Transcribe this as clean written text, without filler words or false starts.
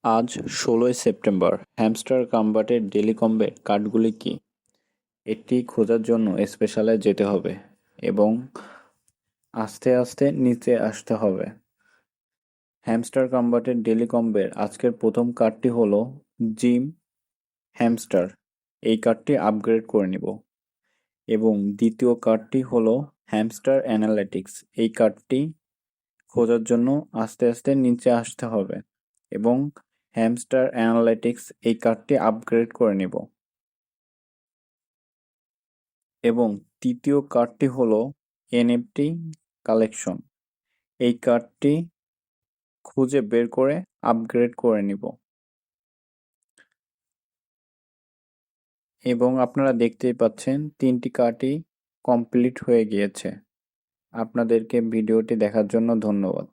আজ ১৬ই September. Hamster কম্বাটের daily কম্বের কার্ডগুলি কি? এটি খোঁজার জন্য স্পেশালে যেতে হবে এবং আস্তে আস্তে নিচে আসতে হবে। হ্যামস্টার কম্বাটের ডেলি কম্বের আজকের প্রথম কার্ডটি হলো জিম হ্যামস্টার। এই কার্ডটি আপগ্রেড করে নিব। এবং দ্বিতীয় কার্ডটি হলো হ্যামস্টার অ্যানালিটিক্স। এই কার্ডটি খোঁজার জন্য আস্তে আস্তে নিচে আসতে হবে এবং হ্যামস্টার অ্যানালিটিক্স এই কার্ডটি আপগ্রেড করে নিব। এবং তৃতীয় কার্ডটি হলো এনএফটি কালেকশন। এই কার্ডটি খুঁজে বের করে আপগ্রেড করে নিব। এবং আপনারা দেখতেই পাচ্ছেন তিনটি কার্ডই কমপ্লিট হয়ে গিয়েছে। আপনাদেরকে ভিডিওটি দেখার জন্য ধন্যবাদ।